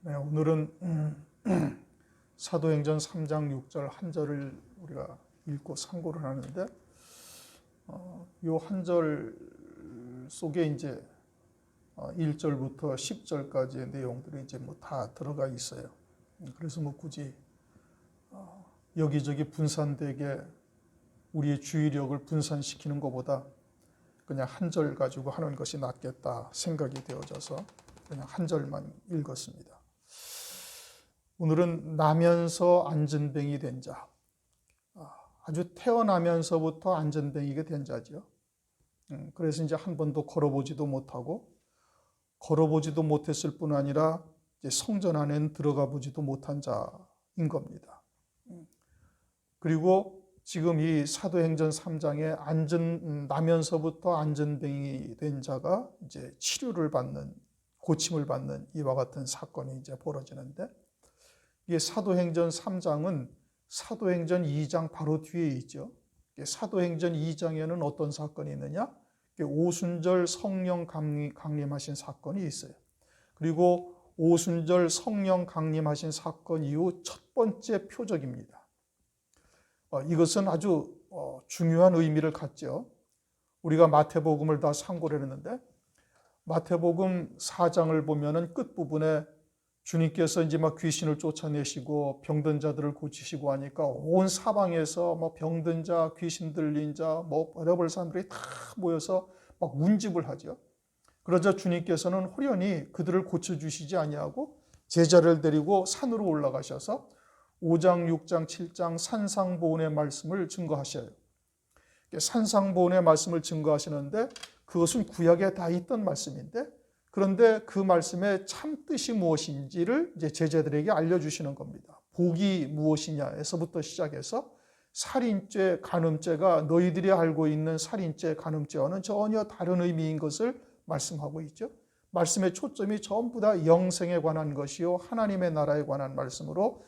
네, 오늘은 사도행전 3장 6절 한 절을 우리가 읽고 상고를 하는데 이 한 절 속에 이제 1절부터 10절까지의 내용들이 이제 뭐 다 들어가 있어요. 그래서 뭐 굳이 여기저기 분산되게 우리의 주의력을 분산시키는 것보다 그냥 한 절 가지고 하는 것이 낫겠다 생각이 되어져서 그냥 한 절만 읽었습니다. 오늘은 나면서 안전뱅이 된 자, 아주 태어나면서부터 안전뱅이가 된 자죠. 그래서 이제 한 번도 걸어보지도 못하고 걸어보지도 못했을 뿐 아니라 이제 성전 안에는 들어가 보지도 못한 자인 겁니다. 그리고 지금 이 사도행전 3장에 나면서부터 안전뱅이 된 자가 이제 치료를 받는, 고침을 받는 이와 같은 사건이 이제 벌어지는데, 이게 사도행전 3장은 사도행전 2장 바로 뒤에 있죠. 사도행전 2장에는 어떤 사건이 있느냐? 오순절 성령 강림하신 사건이 있어요. 그리고 오순절 성령 강림하신 사건 이후 첫 번째 표적입니다. 이것은 아주 중요한 의미를 갖죠. 우리가 마태복음을 다 상고를 했는데 마태복음 4장을 보면은 끝부분에 주님께서 이제 막 귀신을 쫓아내시고 병든 자들을 고치시고 하니까 온 사방에서 뭐 병든 자, 귀신 들린 자, 뭐 여러 사람들이 다 모여서 막 운집을 하죠. 그러자 주님께서는 호련히 그들을 고쳐주시지 아니하고 제자를 데리고 산으로 올라가셔서 5장, 6장, 7장 산상보훈의 말씀을 증거하셔요. 산상보훈의 말씀을 증거하시는데 그것은 구약에 다 있던 말씀인데, 그런데 그 말씀의 참뜻이 무엇인지를 이제 제자들에게 알려주시는 겁니다. 복이 무엇이냐에서부터 시작해서 살인죄, 간음죄가 너희들이 알고 있는 살인죄, 간음죄와는 전혀 다른 의미인 것을 말씀하고 있죠. 말씀의 초점이 전부 다 영생에 관한 것이요 하나님의 나라에 관한 말씀으로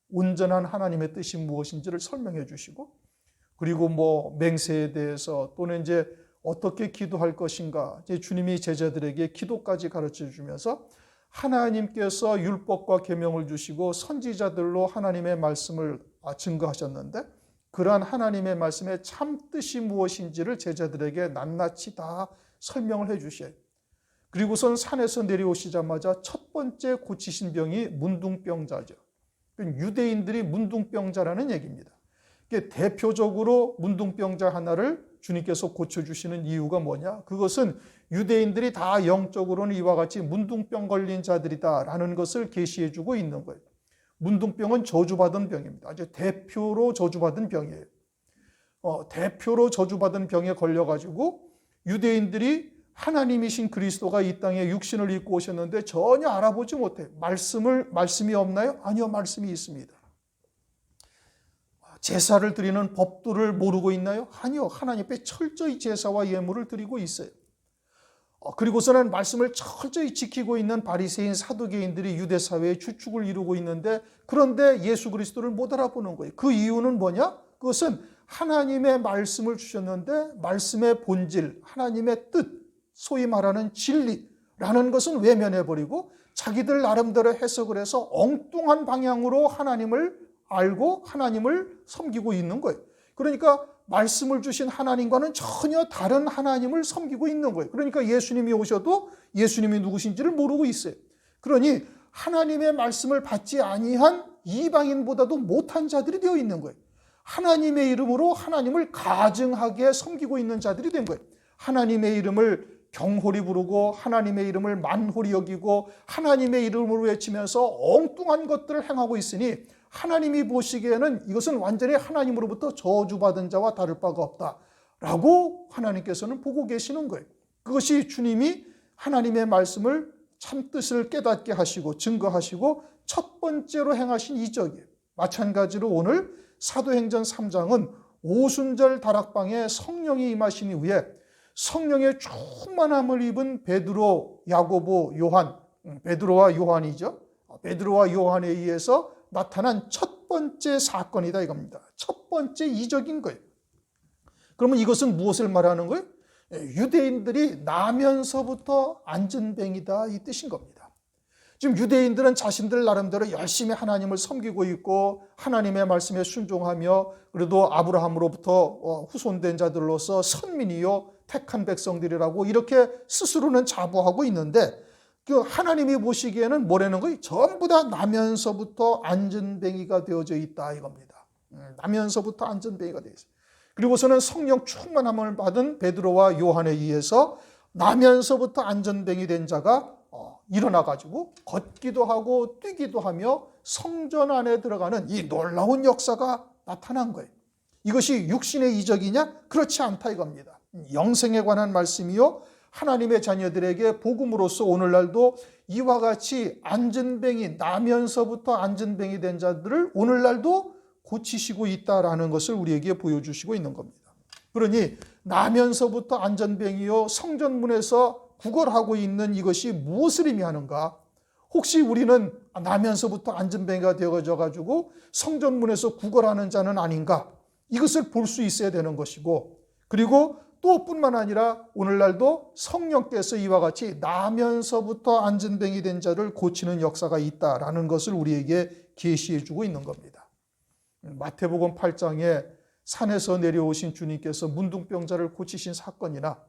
온전한 하나님의 뜻이 무엇인지를 설명해 주시고, 그리고 뭐 맹세에 대해서 또는 이제 어떻게 기도할 것인가, 이제 주님이 제자들에게 기도까지 가르쳐 주면서 하나님께서 율법과 계명을 주시고 선지자들로 하나님의 말씀을 증거하셨는데 그러한 하나님의 말씀의 참뜻이 무엇인지를 제자들에게 낱낱이 다 설명을 해 주셔요. 그리고선 산에서 내려오시자마자 첫 번째 고치신 병이 문둥병자죠. 유대인들이 문둥병자라는 얘기입니다. 대표적으로 문둥병자 하나를 주님께서 고쳐주시는 이유가 뭐냐? 그것은 유대인들이 다 영적으로는 이와 같이 문둥병 걸린 자들이다라는 것을 계시해주고 있는 거예요. 문둥병은 저주받은 병입니다. 아주 대표로 저주받은 병이에요. 대표로 저주받은 병에 걸려가지고 유대인들이 하나님이신 그리스도가 이 땅에 육신을 입고 오셨는데 전혀 알아보지 못해요. 말씀이 없나요? 아니요, 말씀이 있습니다. 제사를 드리는 법도를 모르고 있나요? 아니요, 하나님 앞에 철저히 제사와 예물을 드리고 있어요. 그리고서는 말씀을 철저히 지키고 있는 바리새인 사두개인들이 유대 사회의 주축을 이루고 있는데, 그런데 예수 그리스도를 못 알아보는 거예요. 그 이유는 뭐냐? 그것은 하나님의 말씀을 주셨는데 말씀의 본질, 하나님의 뜻, 소위 말하는 진리라는 것은 외면해버리고 자기들 나름대로 해석을 해서 엉뚱한 방향으로 하나님을 알고 하나님을 섬기고 있는 거예요. 그러니까 말씀을 주신 하나님과는 전혀 다른 하나님을 섬기고 있는 거예요. 그러니까 예수님이 오셔도 예수님이 누구신지를 모르고 있어요. 그러니 하나님의 말씀을 받지 아니한 이방인보다도 못한 자들이 되어 있는 거예요. 하나님의 이름으로 하나님을 가증하게 섬기고 있는 자들이 된 거예요. 하나님의 이름을 경홀히 부르고 하나님의 이름을 만홀히 여기고 하나님의 이름으로 외치면서 엉뚱한 것들을 행하고 있으니 하나님이 보시기에는 이것은 완전히 하나님으로부터 저주받은 자와 다를 바가 없다라고 하나님께서는 보고 계시는 거예요. 그것이 주님이 하나님의 말씀을 참뜻을 깨닫게 하시고 증거하시고 첫 번째로 행하신 이적이에요. 마찬가지로 오늘 사도행전 3장은 오순절 다락방에 성령이 임하신 이후에 성령의 충만함을 입은 베드로, 야고보, 요한, 베드로와 요한이죠. 베드로와 요한에 의해서 나타난 첫 번째 사건이다 이겁니다. 첫 번째 이적인 거예요. 그러면 이것은 무엇을 말하는 거예요? 유대인들이 나면서부터 안전뱅이다 이 뜻인 겁니다. 지금 유대인들은 자신들 나름대로 열심히 하나님을 섬기고 있고 하나님의 말씀에 순종하며 그래도 아브라함으로부터 후손된 자들로서 선민이요 택한 백성들이라고 이렇게 스스로는 자부하고 있는데 그 하나님이 보시기에는 뭐라는 거예요? 전부 다 나면서부터 안전뱅이가 되어져 있다 이겁니다. 나면서부터 안전뱅이가 되어 있어요. 그리고서는 성령 충만함을 받은 베드로와 요한에 의해서 나면서부터 안전뱅이 된 자가 일어나가지고 걷기도 하고 뛰기도 하며 성전 안에 들어가는 이 놀라운 역사가 나타난 거예요. 이것이 육신의 이적이냐? 그렇지 않다 이겁니다. 영생에 관한 말씀이요. 하나님의 자녀들에게 복음으로서 오늘날도 이와 같이 안전뱅이, 나면서부터 안전뱅이 된 자들을 오늘날도 고치시고 있다라는 것을 우리에게 보여주시고 있는 겁니다. 그러니 나면서부터 안전뱅이요 성전문에서 구걸하고 있는 이것이 무엇을 의미하는가? 혹시 우리는 나면서부터 안전뱅이가 되어져 가지고 성전문에서 구걸하는 자는 아닌가? 이것을 볼 수 있어야 되는 것이고, 그리고 또 뿐만 아니라 오늘날도 성령께서 이와 같이 나면서부터 안전뱅이 된 자를 고치는 역사가 있다라는 것을 우리에게 계시해 주고 있는 겁니다. 마태복음 8장에 산에서 내려오신 주님께서 문둥병자를 고치신 사건이나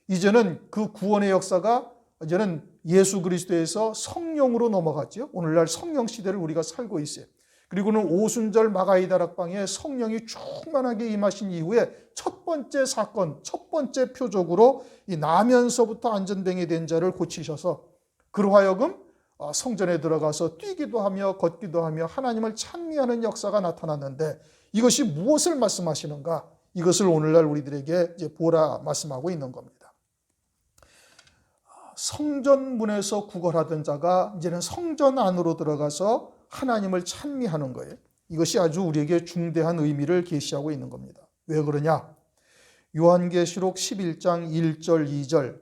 이제는 그 구원의 역사가 이제는 예수 그리스도에서 성령으로 넘어갔죠. 오늘날 성령 시대를 우리가 살고 있어요. 그리고는 오순절 마가이 다락방에 성령이 충만하게 임하신 이후에 첫 번째 사건, 첫 번째 표적으로 이 나면서부터 안전뱅이 된 자를 고치셔서 그로 하여금 성전에 들어가서 뛰기도 하며 걷기도 하며 하나님을 찬미하는 역사가 나타났는데 이것이 무엇을 말씀하시는가? 이것을 오늘날 우리들에게 이제 보라 말씀하고 있는 겁니다. 성전문에서 구걸하던 자가 이제는 성전 안으로 들어가서 하나님을 찬미하는 거예요. 이것이 아주 우리에게 중대한 의미를 계시하고 있는 겁니다. 왜 그러냐? 요한계시록 11장 1절 2절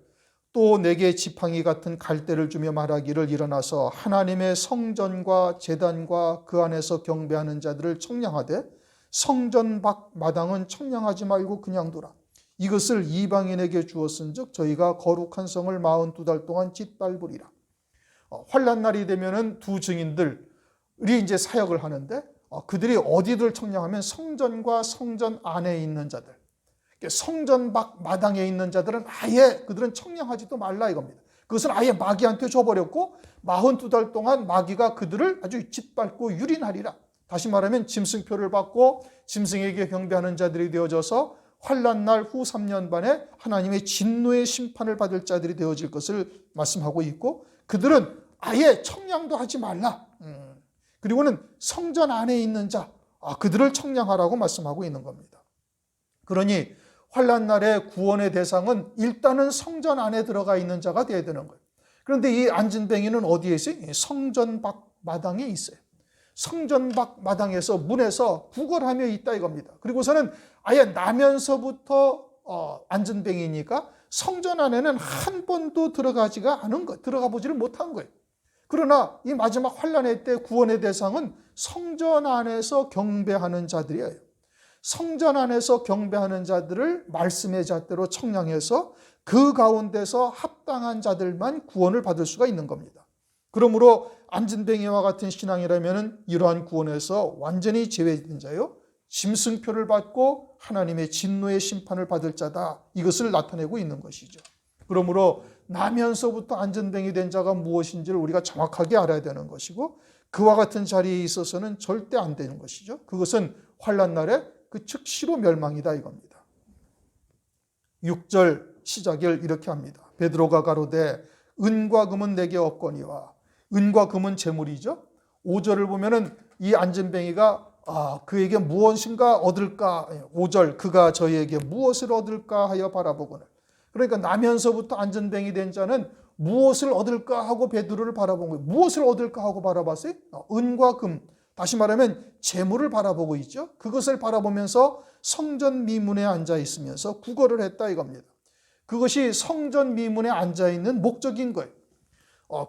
또 내게 지팡이 같은 갈대를 주며 말하기를 일어나서 하나님의 성전과 제단과 그 안에서 경배하는 자들을 청량하되 성전 밖 마당은 청량하지 말고 그냥 두라. 이것을 이방인에게 주었은즉 저희가 거룩한 성을 42달 동안 짓밟으리라. 환난 날이 되면은 두 증인들이 이제 사역을 하는데 그들이 어디를 청량하면 성전과 성전 안에 있는 자들, 성전 밖 마당에 있는 자들은 아예 그들은 청량하지도 말라 이겁니다. 그것은 아예 마귀한테 줘버렸고 42달 동안 마귀가 그들을 아주 짓밟고 유린하리라. 다시 말하면 짐승표를 받고 짐승에게 경배하는 자들이 되어져서 환난날 후 3년 반에 하나님의 진노의 심판을 받을 자들이 되어질 것을 말씀하고 있고 그들은 아예 청량도 하지 말라. 그리고는 성전 안에 있는 자, 그들을 청량하라고 말씀하고 있는 겁니다. 그러니 환난날의 구원의 대상은 일단은 성전 안에 들어가 있는 자가 되어야 되는 거예요. 그런데 이 안전뱅이는 어디에 있어요? 성전 밖 마당에 있어요. 성전 밖 마당에서 문에서 구걸하며 있다 이겁니다. 그리고서는 아예 나면서부터 안전뱅이니까 성전 안에는 한 번도 들어가지가 않은 거, 들어가 보지를 못한 거예요. 그러나 이 마지막 환난의 때 구원의 대상은 성전 안에서 경배하는 자들이에요. 성전 안에서 경배하는 자들을 말씀의 잣대로 청량해서 그 가운데서 합당한 자들만 구원을 받을 수가 있는 겁니다. 그러므로 안전뱅이와 같은 신앙이라면 이러한 구원에서 완전히 제외된 자요, 짐승표를 받고 하나님의 진노의 심판을 받을 자다, 이것을 나타내고 있는 것이죠. 그러므로 나면서부터 안전뱅이 된 자가 무엇인지를 우리가 정확하게 알아야 되는 것이고 그와 같은 자리에 있어서는 절대 안 되는 것이죠. 그것은 환난날에 그 즉시로 멸망이다 이겁니다. 6절 시작을 이렇게 합니다. 베드로가 가로되 은과 금은 내게 없거니와, 은과 금은 재물이죠. 5절을 보면은 이 안전뱅이가 그에게 무엇인가 얻을까, 5절 그가 저희에게 무엇을 얻을까 하여 바라보거늘. 그러니까 나면서부터 안전뱅이 된 자는 무엇을 얻을까 하고 베드로를 바라본 거예요. 무엇을 얻을까 하고 바라봤어요? 은과 금, 다시 말하면 재물을 바라보고 있죠. 그것을 바라보면서 성전 미문에 앉아 있으면서 구걸을 했다 이겁니다. 그것이 성전 미문에 앉아 있는 목적인 거예요.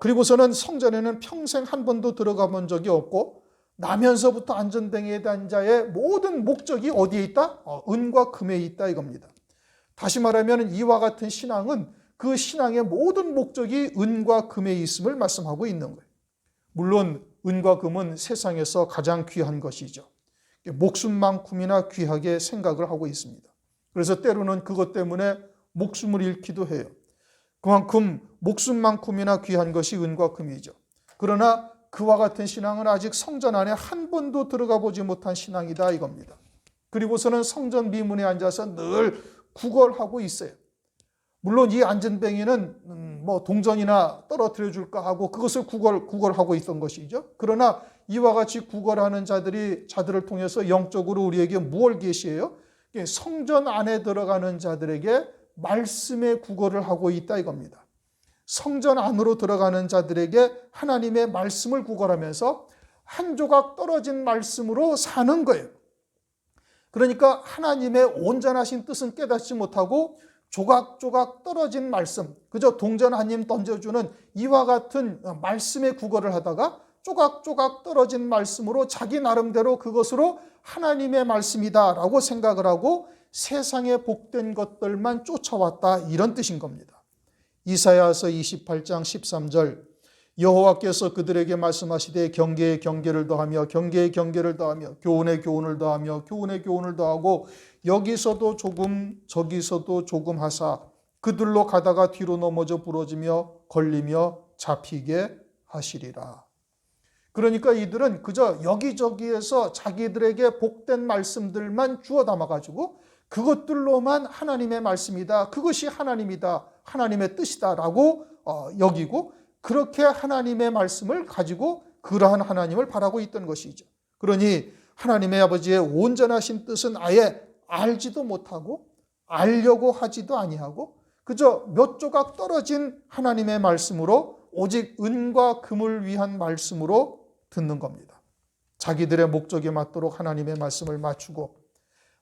그리고서는 성전에는 평생 한 번도 들어가 본 적이 없고 나면서부터 안전뱅이에 대한 자의 모든 목적이 어디에 있다? 은과 금에 있다 이겁니다. 다시 말하면 이와 같은 신앙은 그 신앙의 모든 목적이 은과 금에 있음을 말씀하고 있는 거예요. 물론 은과 금은 세상에서 가장 귀한 것이죠. 목숨만큼이나 귀하게 생각을 하고 있습니다. 그래서 때로는 그것 때문에 목숨을 잃기도 해요. 그만큼 목숨만큼이나 귀한 것이 은과 금이죠. 그러나 그와 같은 신앙은 아직 성전 안에 한 번도 들어가 보지 못한 신앙이다 이겁니다. 그리고서는 성전 미문에 앉아서 늘 구걸하고 있어요. 물론 이 안전뱅이는 동전이나 떨어뜨려 줄까 하고 그것을 구걸하고 있던 것이죠. 그러나 이와 같이 구걸하는 자들을 통해서 영적으로 우리에게 무엇을 계시해요? 성전 안에 들어가는 자들에게 말씀의 구걸을 하고 있다 이겁니다. 성전 안으로 들어가는 자들에게 하나님의 말씀을 구걸하면서 한 조각 떨어진 말씀으로 사는 거예요. 그러니까 하나님의 온전하신 뜻은 깨닫지 못하고 조각조각 떨어진 말씀, 그저 동전 한 입 던져주는 이와 같은 말씀의 구걸을 하다가 조각조각 떨어진 말씀으로 자기 나름대로 그것으로 하나님의 말씀이다라고 생각을 하고 세상에 복된 것들만 쫓아왔다 이런 뜻인 겁니다. 이사야서 28장 13절 여호와께서 그들에게 말씀하시되 경계에 경계를 더하며 경계에 경계를 더하며 교훈에 교훈을 더하며 교훈에 교훈을 더하고 여기서도 조금 저기서도 조금 하사 그들로 가다가 뒤로 넘어져 부러지며 걸리며 잡히게 하시리라. 그러니까 이들은 그저 여기저기에서 자기들에게 복된 말씀들만 주워 담아가지고 그것들로만 하나님의 말씀이다, 그것이 하나님이다, 하나님의 뜻이다라고 여기고 그렇게 하나님의 말씀을 가지고 그러한 하나님을 바라고 있던 것이죠. 그러니 하나님의 아버지의 온전하신 뜻은 아예 알지도 못하고 알려고 하지도 아니하고 그저 몇 조각 떨어진 하나님의 말씀으로 오직 은과 금을 위한 말씀으로 듣는 겁니다. 자기들의 목적에 맞도록 하나님의 말씀을 맞추고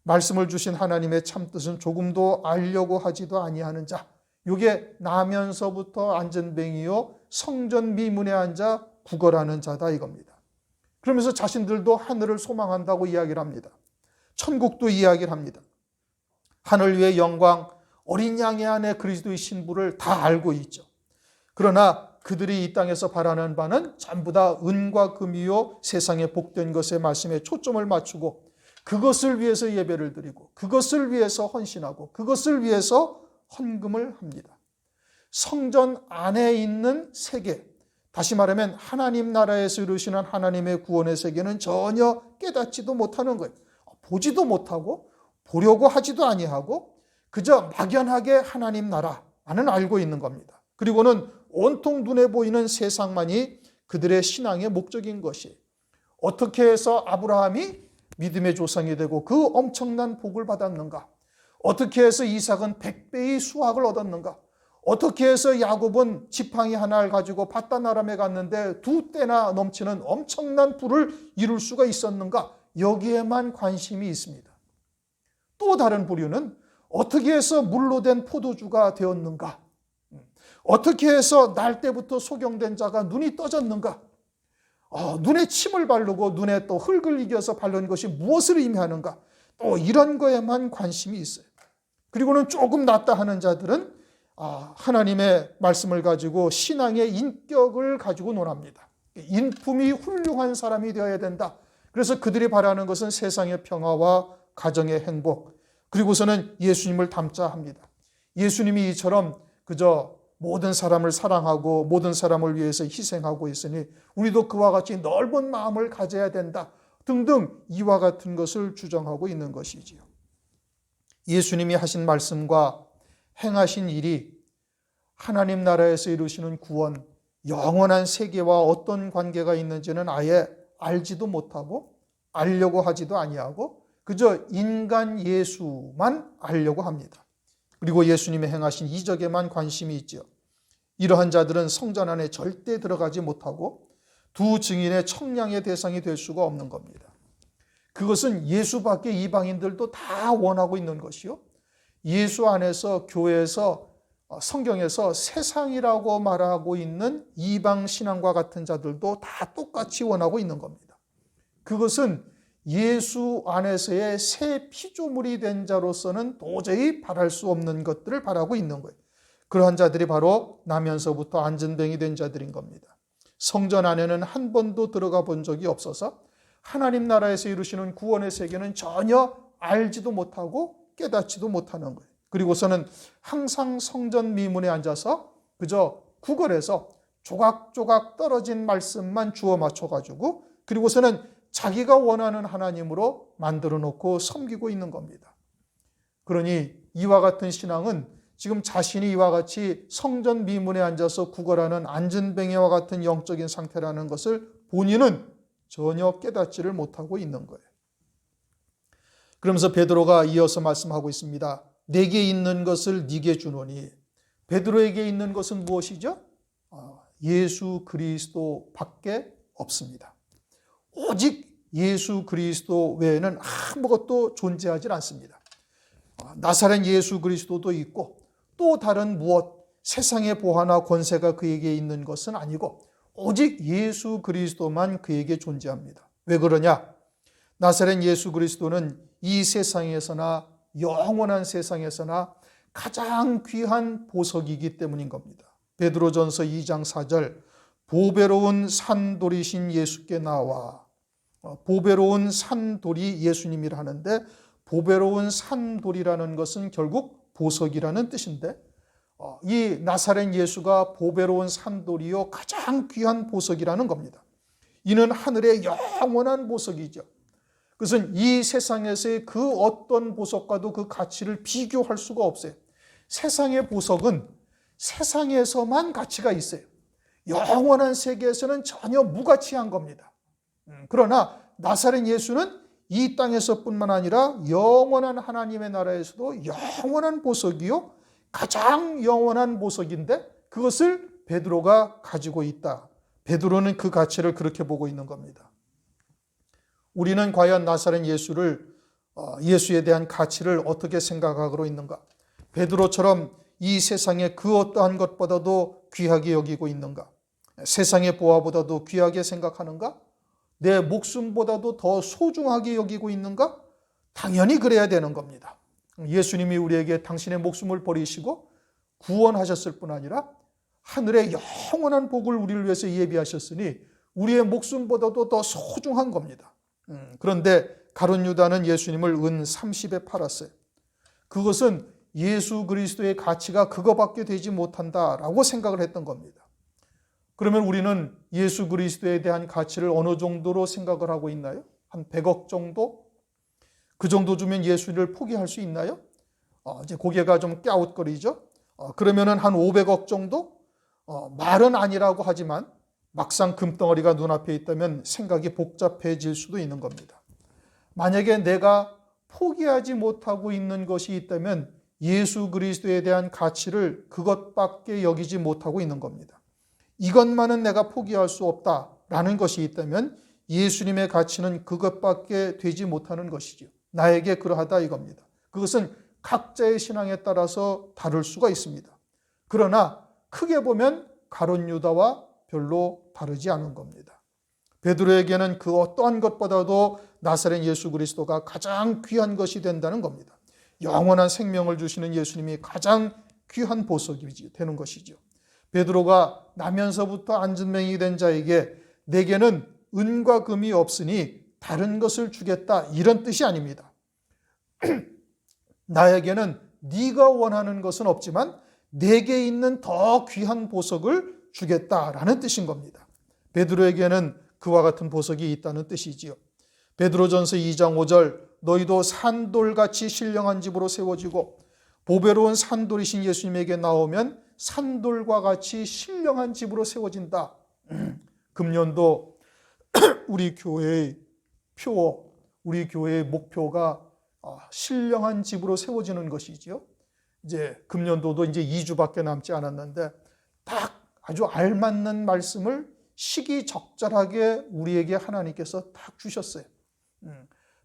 말씀을 주신 하나님의 참뜻은 조금도 알려고 하지도 아니하는 자, 이게 나면서부터 안전뱅이요 성전 미문에 앉아 구걸하는 자다 이겁니다. 그러면서 자신들도 하늘을 소망한다고 이야기를 합니다. 천국도 이야기를 합니다. 하늘 위의 영광, 어린 양의 안에 그리스도의 신부를 다 알고 있죠. 그러나 그들이 이 땅에서 바라는 바는 전부 다 은과 금이요 세상의 복된 것의 말씀에 초점을 맞추고 그것을 위해서 예배를 드리고 그것을 위해서 헌신하고 그것을 위해서 헌금을 합니다. 성전 안에 있는 세계, 다시 말하면 하나님 나라에서 이루시는 하나님의 구원의 세계는 전혀 깨닫지도 못하는 거예요. 보지도 못하고 보려고 하지도 아니하고 그저 막연하게 하나님 나라는 알고 있는 겁니다. 그리고는 온통 눈에 보이는 세상만이 그들의 신앙의 목적인 것이에요. 어떻게 해서 아브라함이 믿음의 조상이 되고 그 엄청난 복을 받았는가? 어떻게 해서 이삭은 100배의 수확을 얻었는가? 어떻게 해서 야곱은 지팡이 하나를 가지고 밧단아람에 갔는데 2대나 넘치는 엄청난 부를 이룰 수가 있었는가? 여기에만 관심이 있습니다. 또 다른 부류는 어떻게 해서 물로 된 포도주가 되었는가? 어떻게 해서 날 때부터 소경된 자가 눈이 떠졌는가? 눈에 침을 바르고 눈에 또 흙을 이겨서 바른 것이 무엇을 의미하는가? 또 이런 거에만 관심이 있어요. 그리고는 조금 낫다 하는 자들은 하나님의 말씀을 가지고 신앙의 인격을 가지고 논합니다. 인품이 훌륭한 사람이 되어야 된다. 그래서 그들이 바라는 것은 세상의 평화와 가정의 행복, 그리고서는 예수님을 닮자 합니다. 예수님이 이처럼 그저 모든 사람을 사랑하고 모든 사람을 위해서 희생하고 있으니 우리도 그와 같이 넓은 마음을 가져야 된다 등등 이와 같은 것을 주장하고 있는 것이지요. 예수님이 하신 말씀과 행하신 일이 하나님 나라에서 이루시는 구원, 영원한 세계와 어떤 관계가 있는지는 아예 알지도 못하고 알려고 하지도 아니하고 그저 인간 예수만 알려고 합니다. 그리고 예수님의 행하신 이적에만 관심이 있죠. 이러한 자들은 성전 안에 절대 들어가지 못하고 두 증인의 청량의 대상이 될 수가 없는 겁니다. 그것은 예수밖에 이방인들도 다 원하고 있는 것이요. 예수 안에서 교회에서 성경에서 세상이라고 말하고 있는 이방 신앙과 같은 자들도 다 똑같이 원하고 있는 겁니다. 그것은 예수 안에서의 새 피조물이 된 자로서는 도저히 바랄 수 없는 것들을 바라고 있는 거예요. 그러한 자들이 바로 나면서부터 안전뱅이 된 자들인 겁니다. 성전 안에는 한 번도 들어가 본 적이 없어서 하나님 나라에서 이루시는 구원의 세계는 전혀 알지도 못하고 깨닫지도 못하는 거예요. 그리고서는 항상 성전 미문에 앉아서 그저 구걸해서 조각조각 떨어진 말씀만 주워 맞춰가지고 그리고서는 자기가 원하는 하나님으로 만들어 놓고 섬기고 있는 겁니다. 그러니 이와 같은 신앙은 지금 자신이 이와 같이 성전 미문에 앉아서 구걸하는 안전뱅이와 같은 영적인 상태라는 것을 본인은 전혀 깨닫지를 못하고 있는 거예요. 그러면서 베드로가 이어서 말씀하고 있습니다. 내게 있는 것을 네게 주노니. 베드로에게 있는 것은 무엇이죠? 예수 그리스도밖에 없습니다. 오직 예수 그리스도 외에는 아무것도 존재하지 않습니다. 나사렛 예수 그리스도도 있고 또 다른 무엇 세상의 보화나 권세가 그에게 있는 것은 아니고 오직 예수 그리스도만 그에게 존재합니다. 왜 그러냐? 나사렛 예수 그리스도는 이 세상에서나 영원한 세상에서나 가장 귀한 보석이기 때문인 겁니다. 베드로전서 2장 4절 보배로운 산돌이신 예수께 나와. 보배로운 산돌이 예수님이라 하는데 보배로운 산돌이라는 것은 결국 보석이라는 뜻인데 이 나사렛 예수가 보배로운 산돌이요 가장 귀한 보석이라는 겁니다. 이는 하늘의 영원한 보석이죠. 그것은 이 세상에서의 그 어떤 보석과도 그 가치를 비교할 수가 없어요. 세상의 보석은 세상에서만 가치가 있어요. 영원한 세계에서는 전혀 무가치한 겁니다. 그러나 나사렛 예수는 이 땅에서뿐만 아니라 영원한 하나님의 나라에서도 영원한 보석이요 가장 영원한 보석인데 그것을 베드로가 가지고 있다. 베드로는 그 가치를 그렇게 보고 있는 겁니다. 우리는 과연 나사렛 예수에 대한 가치를 어떻게 생각하고 있는가? 베드로처럼 이 세상의 그 어떠한 것보다도 귀하게 여기고 있는가? 세상의 보화보다도 귀하게 생각하는가? 내 목숨보다도 더 소중하게 여기고 있는가? 당연히 그래야 되는 겁니다. 예수님이 우리에게 당신의 목숨을 버리시고 구원하셨을 뿐 아니라 하늘의 영원한 복을 우리를 위해서 예비하셨으니 우리의 목숨보다도 더 소중한 겁니다. 그런데 가룟 유다는 예수님을 은 30에 팔았어요. 그것은 예수 그리스도의 가치가 그거밖에 되지 못한다라고 생각을 했던 겁니다. 그러면 우리는 예수 그리스도에 대한 가치를 어느 정도로 생각을 하고 있나요? 한 100억 정도? 그 정도 주면 예수를 포기할 수 있나요? 이제 고개가 좀 갸웃거리죠. 그러면은 한 500억 정도? 말은 아니라고 하지만 막상 금덩어리가 눈앞에 있다면 생각이 복잡해질 수도 있는 겁니다. 만약에 내가 포기하지 못하고 있는 것이 있다면 예수 그리스도에 대한 가치를 그것밖에 여기지 못하고 있는 겁니다. 이것만은 내가 포기할 수 없다라는 것이 있다면 예수님의 가치는 그것밖에 되지 못하는 것이죠. 나에게 그러하다 이겁니다. 그것은 각자의 신앙에 따라서 다를 수가 있습니다. 그러나 크게 보면 가룟 유다와 별로 다르지 않은 겁니다. 베드로에게는 그 어떠한 것보다도 나사렛 예수 그리스도가 가장 귀한 것이 된다는 겁니다. 영원한 생명을 주시는 예수님이 가장 귀한 보석이 되는 것이죠. 베드로가 나면서부터 안전뱅이 된 자에게 내게는 은과 금이 없으니 다른 것을 주겠다 이런 뜻이 아닙니다. 나에게는 네가 원하는 것은 없지만 내게 있는 더 귀한 보석을 주겠다라는 뜻인 겁니다. 베드로에게는 그와 같은 보석이 있다는 뜻이지요. 베드로전서 2장 5절 너희도 산돌같이 신령한 집으로 세워지고 보배로운 산돌이신 예수님에게 나오면 산돌과 같이 신령한 집으로 세워진다. 금년도 우리 교회의 목표가 신령한 집으로 세워지는 것이지요. 이제 금년도도 이제 2주밖에 남지 않았는데 딱 아주 알맞는 말씀을 시기적절하게 우리에게 하나님께서 딱 주셨어요.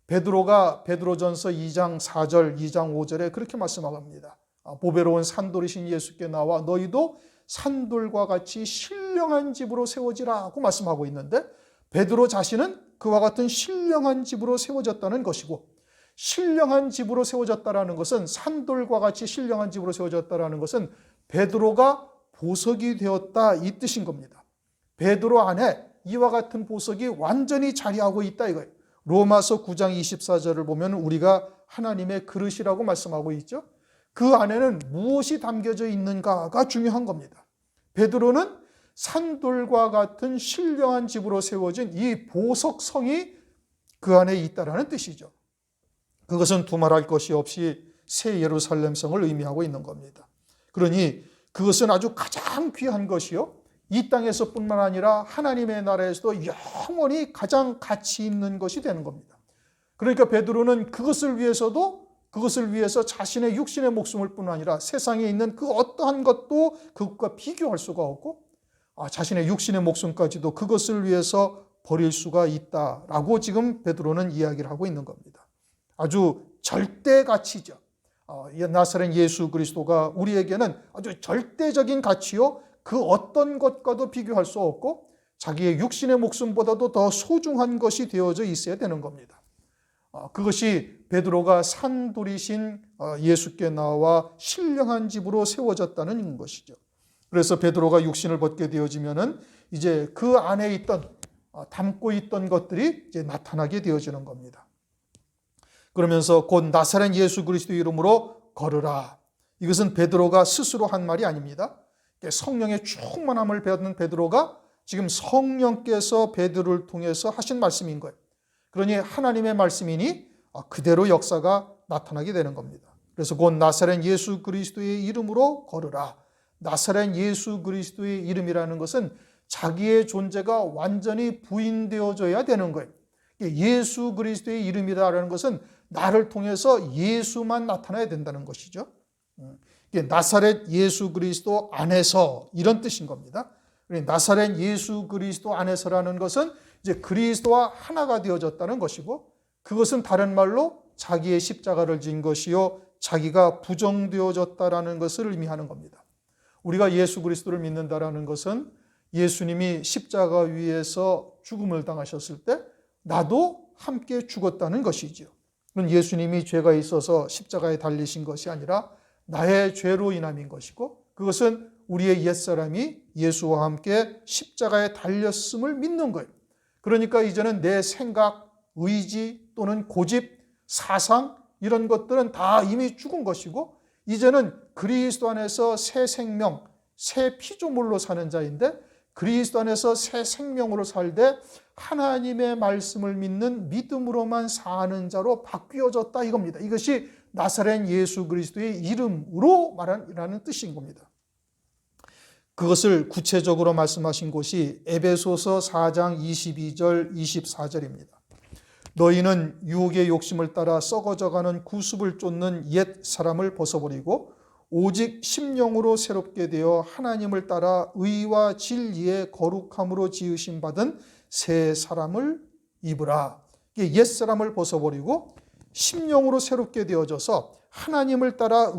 베드로가 베드로전서 2장 4절, 2장 5절에 그렇게 말씀합니다. 보배로운 산돌이신 예수께 나와 너희도 산돌과 같이 신령한 집으로 세워지라고 말씀하고 있는데 베드로 자신은 그와 같은 신령한 집으로 세워졌다는 것이고 신령한 집으로 세워졌다는 것은 산돌과 같이 신령한 집으로 세워졌다는 것은 베드로가 보석이 되었다 이 뜻인 겁니다. 베드로 안에 이와 같은 보석이 완전히 자리하고 있다 이거예요. 로마서 9장 24절을 보면 우리가 하나님의 그릇이라고 말씀하고 있죠. 그 안에는 무엇이 담겨져 있는가가 중요한 겁니다. 베드로는 산돌과 같은 신령한 집으로 세워진 이 보석성이 그 안에 있다라는 뜻이죠. 그것은 두말할 것이 없이 새 예루살렘성을 의미하고 있는 겁니다. 그러니 그것은 아주 가장 귀한 것이요, 이 땅에서뿐만 아니라 하나님의 나라에서도 영원히 가장 가치 있는 것이 되는 겁니다. 그러니까 베드로는 그것을 위해서 자신의 육신의 목숨을 뿐 아니라 세상에 있는 그 어떠한 것도 그것과 비교할 수가 없고 자신의 육신의 목숨까지도 그것을 위해서 버릴 수가 있다라고 지금 베드로는 이야기를 하고 있는 겁니다. 아주 절대 가치죠. 나사렛 예수 그리스도가 우리에게는 아주 절대적인 가치요, 그 어떤 것과도 비교할 수 없고 자기의 육신의 목숨보다도 더 소중한 것이 되어져 있어야 되는 겁니다. 그것이 베드로가 산돌이신 예수께 나와 신령한 집으로 세워졌다는 것이죠. 그래서 베드로가 육신을 벗게 되어지면은 이제 그 안에 있던 담고 있던 것들이 이제 나타나게 되어지는 겁니다. 그러면서 곧 나사렛 예수 그리스도 이름으로 걸으라. 이것은 베드로가 스스로 한 말이 아닙니다. 성령의 충만함을 받는 베드로가 지금 성령께서 베드로를 통해서 하신 말씀인 거예요. 그러니 하나님의 말씀이니 그대로 역사가 나타나게 되는 겁니다. 그래서 곧 나사렛 예수 그리스도의 이름으로 걸으라. 나사렛 예수 그리스도의 이름이라는 것은 자기의 존재가 완전히 부인되어져야 되는 거예요. 예수 그리스도의 이름이라는 것은 나를 통해서 예수만 나타나야 된다는 것이죠. 나사렛 예수 그리스도 안에서 이런 뜻인 겁니다. 나사렛 예수 그리스도 안에서라는 것은 이제 그리스도와 하나가 되어졌다는 것이고, 그것은 다른 말로 자기의 십자가를 진 것이요 자기가 부정되어졌다라는 것을 의미하는 겁니다. 우리가 예수 그리스도를 믿는다라는 것은 예수님이 십자가 위에서 죽음을 당하셨을 때 나도 함께 죽었다는 것이지요. 그건 예수님이 죄가 있어서 십자가에 달리신 것이 아니라 나의 죄로 인함인 것이고, 그것은 우리의 옛사람이 예수와 함께 십자가에 달렸음을 믿는 거예요. 그러니까 이제는 내 생각, 의지 또는 고집, 사상 이런 것들은 다 이미 죽은 것이고, 이제는 그리스도 안에서 새 생명, 새 피조물로 사는 자인데, 그리스도 안에서 새 생명으로 살되 하나님의 말씀을 믿는 믿음으로만 사는 자로 바뀌어졌다 이겁니다. 이것이 나사렛 예수 그리스도의 이름으로 말하는 뜻인 겁니다. 그것을 구체적으로 말씀하신 곳이 에베소서 4장 22절 24절입니다. 너희는 유혹의 욕심을 따라 썩어져가는 구습을 쫓는 옛 사람을 벗어버리고 오직 심령으로 새롭게 되어 하나님을 따라 의와 진리의 거룩함으로 지으심 받은 새 사람을 입으라. 옛 사람을 벗어버리고 심령으로 새롭게 되어져서 하나님을 따라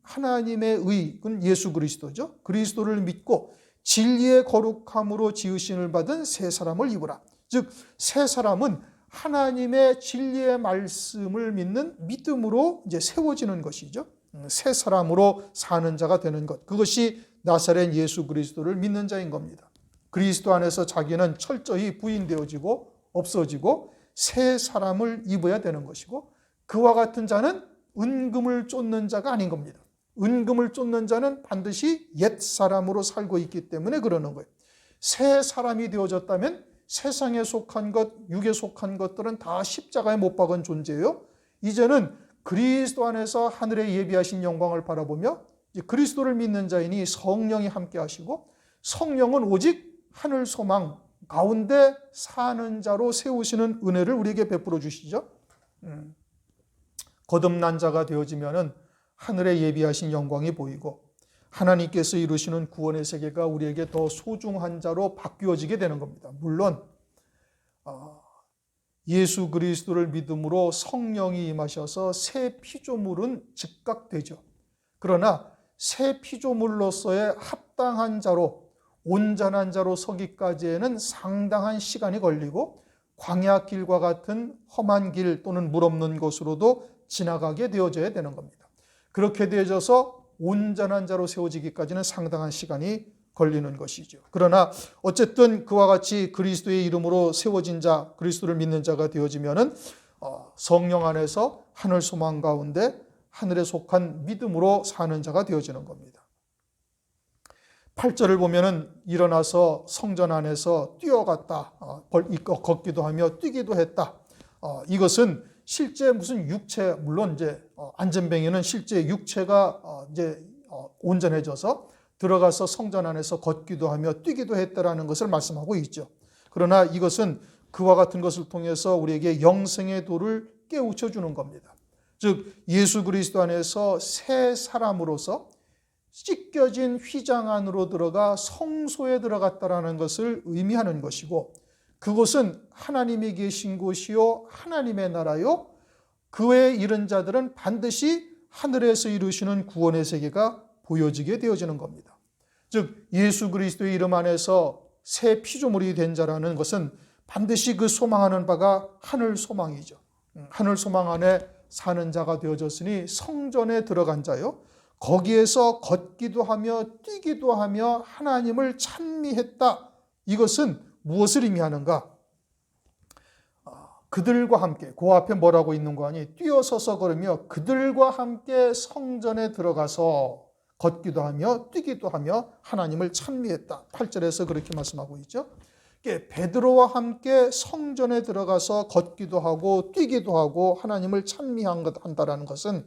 하나님의 의는 예수 그리스도죠. 그리스도를 믿고 진리의 거룩함으로 지으심을 받은 새 사람을 입으라. 즉 새 사람은 하나님의 진리의 말씀을 믿는 믿음으로 이제 세워지는 것이죠. 새 사람으로 사는 자가 되는 것. 그것이 나사렛 예수 그리스도를 믿는 자인 겁니다. 그리스도 안에서 자기는 철저히 부인되어지고 없어지고 새 사람을 입어야 되는 것이고, 그와 같은 자는 은금을 쫓는 자가 아닌 겁니다. 은금을 쫓는 자는 반드시 옛 사람으로 살고 있기 때문에 그러는 거예요. 새 사람이 되어졌다면 세상에 속한 것, 육에 속한 것들은 다 십자가에 못 박은 존재예요. 이제는 그리스도 안에서 하늘에 예비하신 영광을 바라보며 그리스도를 믿는 자이니 성령이 함께 하시고, 성령은 오직 하늘 소망 가운데 사는 자로 세우시는 은혜를 우리에게 베풀어 주시죠. 거듭난 자가 되어지면은 하늘에 예비하신 영광이 보이고 하나님께서 이루시는 구원의 세계가 우리에게 더 소중한 자로 바뀌어지게 되는 겁니다. 물론 예수 그리스도를 믿음으로 성령이 임하셔서 새 피조물은 즉각되죠. 그러나 새 피조물로서의 합당한 자로, 온전한 자로 서기까지에는 상당한 시간이 걸리고 광야길과 같은 험한 길 또는 물 없는 곳으로도 지나가게 되어져야 되는 겁니다. 그렇게 되어져서 온전한 자로 세워지기까지는 상당한 시간이 걸리는 것이죠. 그러나 어쨌든 그와 같이 그리스도의 이름으로 세워진 자, 그리스도를 믿는 자가 되어지면은 성령 안에서 하늘 소망 가운데 하늘에 속한 믿음으로 사는 자가 되어지는 겁니다. 8절을 보면은 일어나서 성전 안에서 뛰어갔다, 걷기도 하며 뛰기도 했다. 이것은 실제 무슨 육체, 물론 이제 안전뱅이는 실제 육체가 이제 온전해져서 들어가서 성전 안에서 걷기도 하며 뛰기도 했다라는 것을 말씀하고 있죠. 그러나 이것은 그와 같은 것을 통해서 우리에게 영생의 도를 깨우쳐 주는 겁니다. 즉 예수 그리스도 안에서 새 사람으로서 찢겨진 휘장 안으로 들어가 성소에 들어갔다라는 것을 의미하는 것이고, 그곳은 하나님이 계신 곳이요 하나님의 나라요, 그 외에 이른 자들은 반드시 하늘에서 이루시는 구원의 세계가 보여지게 되어지는 겁니다. 즉 예수 그리스도의 이름 안에서 새 피조물이 된 자라는 것은 반드시 그 소망하는 바가 하늘 소망이죠. 하늘 소망 안에 사는 자가 되어졌으니 성전에 들어간 자요, 거기에서 걷기도 하며 뛰기도 하며 하나님을 찬미했다. 이것은 무엇을 의미하는가? 그들과 함께, 그 앞에 뭐라고 있는 거 아니? 뛰어서서 걸으며 그들과 함께 성전에 들어가서 걷기도 하며 뛰기도 하며 하나님을 찬미했다. 8절에서 그렇게 말씀하고 있죠. 베드로와 함께 성전에 들어가서 걷기도 하고 뛰기도 하고 하나님을 찬미한다라는 것은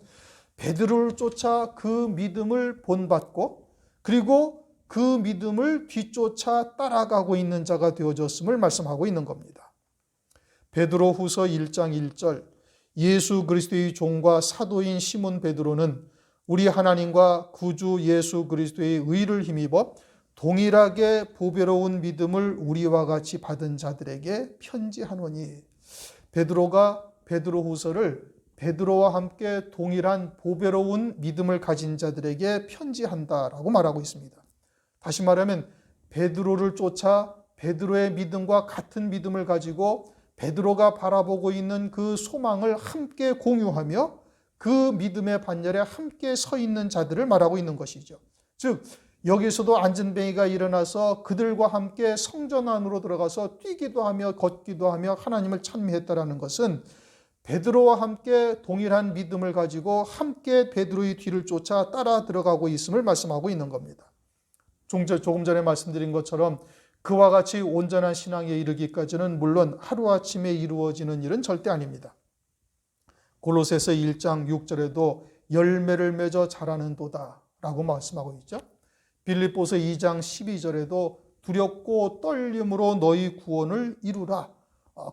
베드로를 쫓아 그 믿음을 본받고 그리고 그 믿음을 뒤쫓아 따라가고 있는 자가 되어졌음을 말씀하고 있는 겁니다. 베드로후서 1장 1절, 예수 그리스도의 종과 사도인 시몬 베드로는 우리 하나님과 구주 예수 그리스도의 의를 힘입어 동일하게 보배로운 믿음을 우리와 같이 받은 자들에게 편지하노니. 베드로가 베드로후서를 베드로와 함께 동일한 보배로운 믿음을 가진 자들에게 편지한다라고 말하고 있습니다. 다시 말하면 베드로를 쫓아 베드로의 믿음과 같은 믿음을 가지고 베드로가 바라보고 있는 그 소망을 함께 공유하며 그 믿음의 반열에 함께 서 있는 자들을 말하고 있는 것이죠. 즉 여기서도 안전뱅이가 일어나서 그들과 함께 성전 안으로 들어가서 뛰기도 하며 걷기도 하며 하나님을 찬미했다라는 것은 베드로와 함께 동일한 믿음을 가지고 함께 베드로의 뒤를 쫓아 따라 들어가고 있음을 말씀하고 있는 겁니다. 조금 전에 말씀드린 것처럼 그와 같이 온전한 신앙에 이르기까지는 물론 하루아침에 이루어지는 일은 절대 아닙니다. 골로새서 1장 6절에도 열매를 맺어 자라는 도다 라고 말씀하고 있죠. 빌립보서 2장 12절에도 두렵고 떨림으로 너희 구원을 이루라.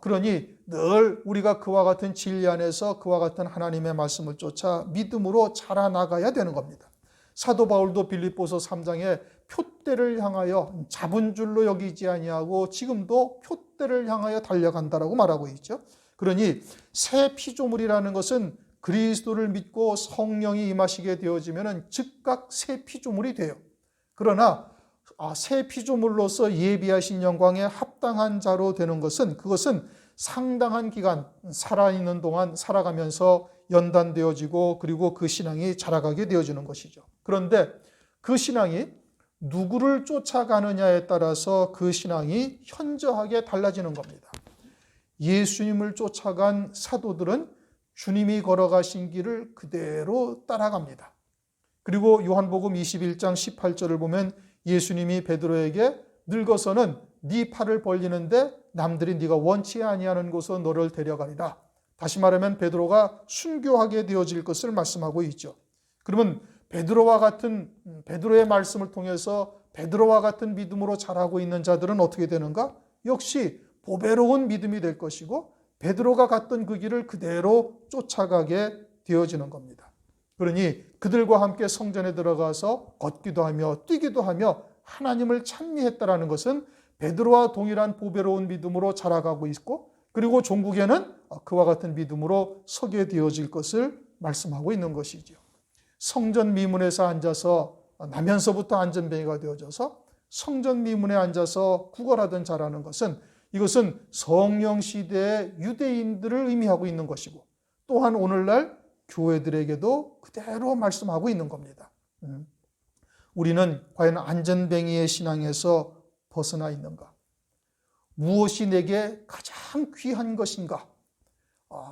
그러니 늘 우리가 그와 같은 진리 안에서 그와 같은 하나님의 말씀을 쫓아 믿음으로 자라나가야 되는 겁니다. 사도 바울도 빌립보서 3장에 표대를 향하여 잡은 줄로 여기지 아니하고 지금도 표대를 향하여 달려간다라고 말하고 있죠. 그러니 새 피조물이라는 것은 그리스도를 믿고 성령이 임하시게 되어지면 즉각 새 피조물이 돼요. 그러나 새 피조물로서 예비하신 영광에 합당한 자로 되는 것은 그것은 상당한 기간 살아있는 동안 살아가면서 연단되어지고 그리고 그 신앙이 자라가게 되어지는 것이죠. 그런데 그 신앙이 누구를 쫓아가느냐에 따라서 그 신앙이 현저하게 달라지는 겁니다. 예수님을 쫓아간 사도들은 주님이 걸어가신 길을 그대로 따라갑니다. 그리고 요한복음 21장 18절을 보면 예수님이 베드로에게 늙어서는 네 팔을 벌리는데 남들이 네가 원치 아니하는 곳으로 너를 데려가리라. 다시 말하면 베드로가 순교하게 되어질 것을 말씀하고 있죠. 그러면 베드로의 말씀을 통해서 베드로와 같은 믿음으로 자라고 있는 자들은 어떻게 되는가? 역시 보배로운 믿음이 될 것이고 베드로가 갔던 그 길을 그대로 쫓아가게 되어지는 겁니다. 그러니 그들과 함께 성전에 들어가서 걷기도 하며 뛰기도 하며 하나님을 찬미했다라는 것은 베드로와 동일한 보배로운 믿음으로 자라가고 있고 그리고 종국에는 그와 같은 믿음으로 서게 되어질 것을 말씀하고 있는 것이죠. 성전 미문에서 앉아서 나면서부터 안전뱅이가 되어져서 성전 미문에 앉아서 구걸하던 자라는 것은 이것은 성령 시대의 유대인들을 의미하고 있는 것이고 또한 오늘날 교회들에게도 그대로 말씀하고 있는 겁니다. 우리는 과연 안전뱅이의 신앙에서 벗어나 있는가? 무엇이 내게 가장 귀한 것인가?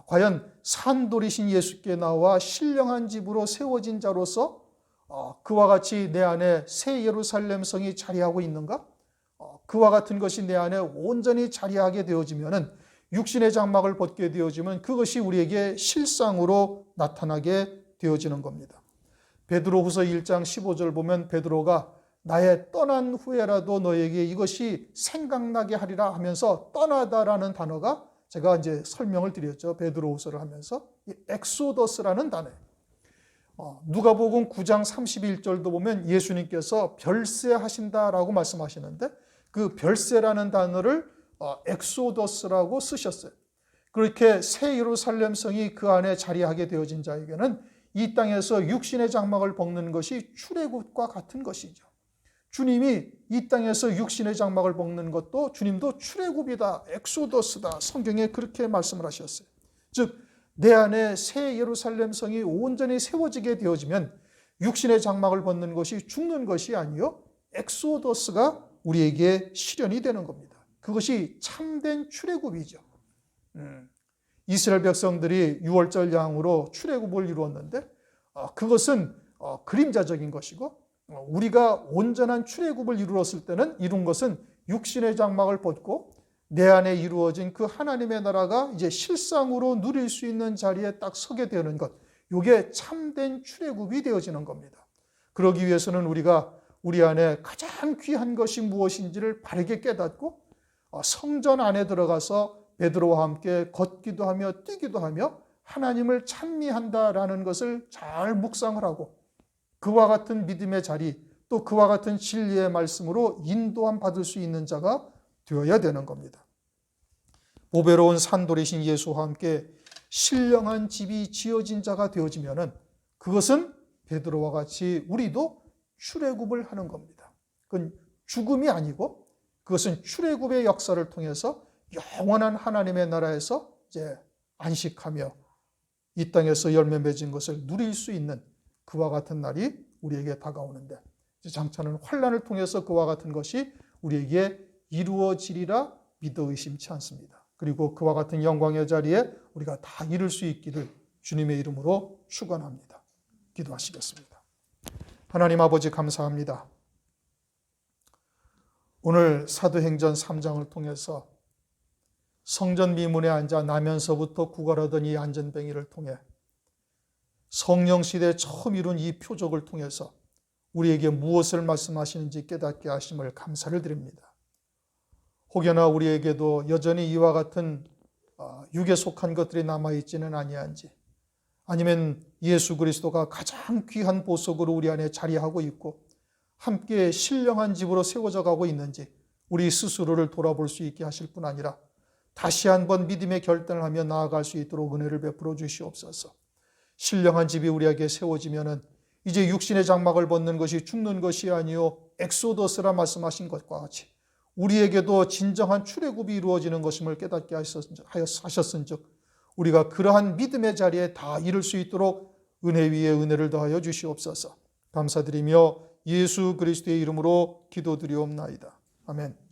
과연 산돌이신 예수께 나와 신령한 집으로 세워진 자로서 그와 같이 내 안에 새 예루살렘 성이 자리하고 있는가? 그와 같은 것이 내 안에 온전히 자리하게 되어지면은 육신의 장막을 벗게 되어지면 그것이 우리에게 실상으로 나타나게 되어지는 겁니다. 베드로후서 1장 15절 보면 베드로가 나의 떠난 후에라도 너에게 이것이 생각나게 하리라 하면서 떠나다라는 단어가 제가 이제 설명을 드렸죠. 베드로후서를 하면서 이 엑소더스라는 단어예요. 누가복음 9장 31절도 보면 예수님께서 별세하신다라고 말씀하시는데 그 별세라는 단어를 엑소더스라고 쓰셨어요. 그렇게 새 예루살렘 성이 그 안에 자리하게 되어진 자에게는 이 땅에서 육신의 장막을 벗는 것이 출애굽과 같은 것이죠. 주님이 이 땅에서 육신의 장막을 벗는 것도 주님도 출애굽이다, 엑소더스다. 성경에 그렇게 말씀을 하셨어요. 즉 내 안에 새 예루살렘 성이 온전히 세워지게 되어지면 육신의 장막을 벗는 것이 죽는 것이 아니요 엑소더스가 우리에게 실현이 되는 겁니다. 그것이 참된 출애굽이죠. 이스라엘 백성들이 유월절 양으로 출애굽을 이루었는데 그것은 그림자적인 것이고 우리가 온전한 출애굽을 이루었을 때는 이룬 것은 육신의 장막을 벗고 내 안에 이루어진 그 하나님의 나라가 이제 실상으로 누릴 수 있는 자리에 딱 서게 되는 것, 이게 참된 출애굽이 되어지는 겁니다. 그러기 위해서는 우리가 우리 안에 가장 귀한 것이 무엇인지를 바르게 깨닫고 성전 안에 들어가서 베드로와 함께 걷기도 하며 뛰기도 하며 하나님을 찬미한다라는 것을 잘 묵상을 하고 그와 같은 믿음의 자리 또 그와 같은 진리의 말씀으로 인도함 받을 수 있는 자가 되어야 되는 겁니다. 보배로운 산돌이신 예수와 함께 신령한 집이 지어진 자가 되어지면은 그것은 베드로와 같이 우리도 출애굽을 하는 겁니다. 그건 죽음이 아니고 그것은 출애굽의 역사를 통해서 영원한 하나님의 나라에서 이제 안식하며 이 땅에서 열매 맺은 것을 누릴 수 있는 그와 같은 날이 우리에게 다가오는데 장차는 환난을 통해서 그와 같은 것이 우리에게 이루어지리라 믿어 의심치 않습니다. 그리고 그와 같은 영광의 자리에 우리가 다 이룰 수 있기를 주님의 이름으로 축원합니다. 기도하시겠습니다. 하나님 아버지 감사합니다. 오늘 사도행전 3장을 통해서 성전 미문에 앉아 나면서부터 구걸하던 이 안전뱅이를 통해 성령 시대에 처음 이룬 이 표적을 통해서 우리에게 무엇을 말씀하시는지 깨닫게 하심을 감사를 드립니다. 혹여나 우리에게도 여전히 이와 같은 육에 속한 것들이 남아있지는 아니한지 아니면 예수 그리스도가 가장 귀한 보석으로 우리 안에 자리하고 있고 함께 신령한 집으로 세워져 가고 있는지 우리 스스로를 돌아볼 수 있게 하실 뿐 아니라 다시 한번 믿음의 결단을 하며 나아갈 수 있도록 은혜를 베풀어 주시옵소서. 신령한 집이 우리에게 세워지면은 이제 육신의 장막을 벗는 것이 죽는 것이 아니요 엑소더스라 말씀하신 것과 같이 우리에게도 진정한 출애굽이 이루어지는 것임을 깨닫게 하셨은즉 우리가 그러한 믿음의 자리에 다 이룰 수 있도록 은혜 위에 은혜를 더하여 주시옵소서. 감사드리며 예수 그리스도의 이름으로 기도드리옵나이다. 아멘.